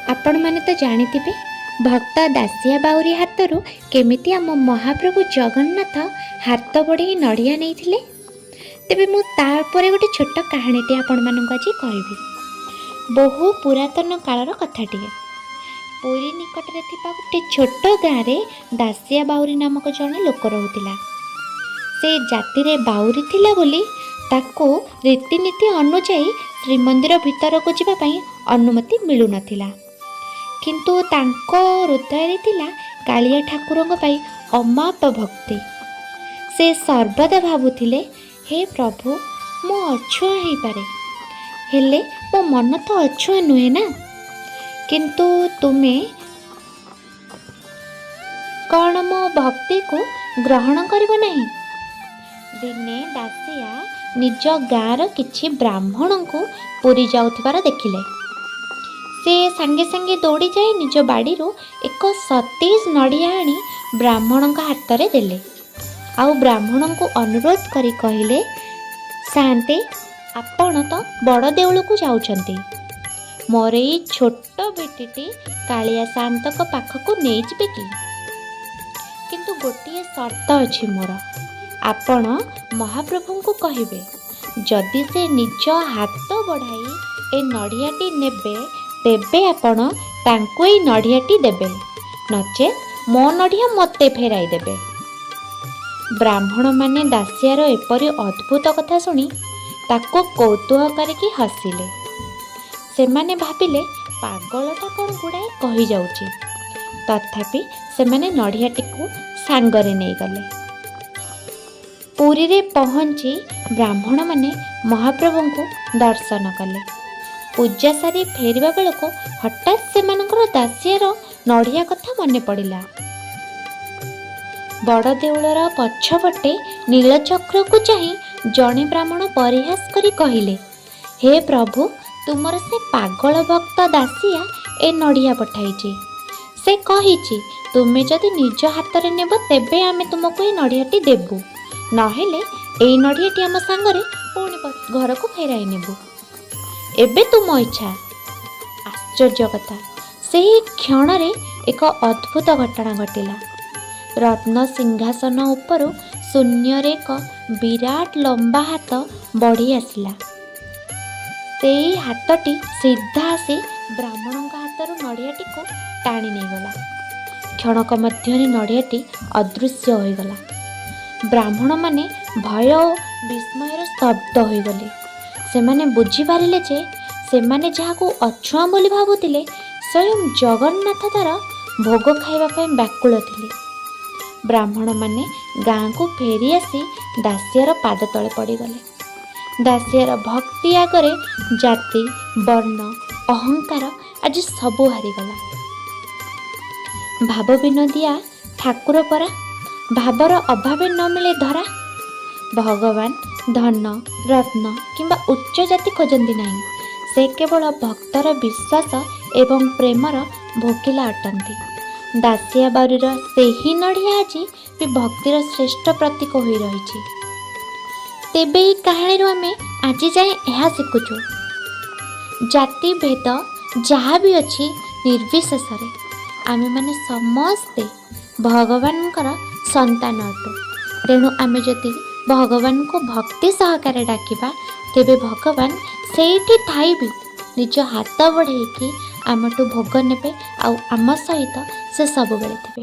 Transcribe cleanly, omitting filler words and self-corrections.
आपण माने तो जानिथिबे भक्त दासिया बाउरी हाथरू केमिति आम महाप्रभु जगन्नाथ हाथ बढ़े नड़िया नहीं। तेबे मु तापर गोटे छोट कहानीटे आपण मानक आज कहबी। बहु पुरातन कालर कथाटिए। पुरी निकटरे थिबा गोटे छोट गाँव में दासिया बाउरी नामक जड़े लोक रोला। से जाति रे बाउरी थिला बोली ताको रीतिनीति अनुजाई श्रीमंदिर भितर को जावाई अनुमति मिलु नथिला। किंतु तांको हृदय थिला कालिया ठाकुरंग पाई अमाप भक्ति। से सर्वदा भाबुथिले, हे प्रभु मो अछुआ ही पारे, हेले मो मन तो अछुआ नुहे ना, किंतु तुमे कौन मो भक्ति को ग्रहण करिबो नहीं। दिने दासिया निज गाँवर किछि ब्राह्मण को पुरी जाउथिबार देखिले। से सांगे सांगे दौड़ी जाए निज बाड़ी एक सतेज नड़िया आनी ब्राह्मण हाथ में देले। आउ ब्राह्मण को अनुरोध करी कहले, सान्ते आपण तो बड़ देउल को जाउछंती, मोर ई छोट बेटीटी कालिया शांत को पाखक नहीं जिबे कि? किंतु गोटे शर्त अछि मोर, आपण महाप्रभु को कहिबे जदि से निज हाथ बढ़ाई ए नड़ियाटी नेबे तेबे आपण तांको ए नड़ियाटी देबे, नचेत मो नड़िया मते फेराई देबे। ब्राह्मण माने दासियार एपरी अद्भुत कथा सुनी ताको कौतूह करके हसिले। सेमाने भाबिले पागलटा कौन गुड़ाए कही जाउची। तथापि सेमाने नड़ियाटी को सांगरे नहीं गले। पुरी रे पहुंची ब्राह्मण माने महाप्रभु को दर्शन कले। पूजा सारी फेरिबा बेलको हठात सेमानकर दासियार नड़िया कथा मने पड़िला। बड़ देउलर पछपटे नीलचक्र को चाही जणे ब्राह्मण परिहास करी कहिले, हे प्रभु तुमर से पागल भक्त दासिया ए नड़िया पठाइछि। से कहिछि तुमे जदि निज हाथ रे नेब तेबे आमे तुमको ए नड़ियाटी देबु, नहेले ए नड़ियाटी आम सांगरे पुणी घर को फेराई नेबु। एबे तुम इच्छा। आश्चर्य कथा, से क्षण रे एक अद्भुत घटना घटिला। रत्न सिंहासन उपरु शून्य रे एक विराट लंबा हाथ बढ़ी आसला। से हाथटी सीधा आसी ब्राह्मण हाथर नड़ियाटी को टाणी नहीं गला। क्षणक मध्य नड़ियाटी अदृश्य हो गला। ब्राह्मण माने भय और विस्मयर स्तब्ध हो गले। सेमाने बुझी पारिले जे सेमाने जाहाकू अछुआ बोली भाबुतिले स्वयं जगन्नाथ तार भोग खाइबा पई व्याकुल थिले। ब्राह्मण माने गाँ को फेरी आसी दासियार पाद तले पड़ी गले। दासियार भक्ति आगरे जाति वर्ण अहंकार आज सबू हारीगला। भाव विनोदिया ठाकुर परा, भावर अभावे न मिले धरा। भगवान धन रत्न किंबा उच्च जाति खोजती नहीं, से केवल भक्तर विश्वास एवं प्रेमर भोकिला अटंती। दासिया बाउरीर सेही नड़िया आज भी भक्तिर श्रेष्ठ प्रतीक हो रही। तेबे ई कहानी आमे आज जाए यह शिखुचु, जाति भेद जहाँ भी अच्छी निर्विशेष आमे माने समस्ते भगवानकर संतान अटु। तेणु आमे जदि भगवान को भक्ति सहकारे डाकिबा तेबे भगवान सेठी थाई भी निज हाथ बढ़ेकी आमठू भोग नेबे आउ आम सहित से सब बेले थे।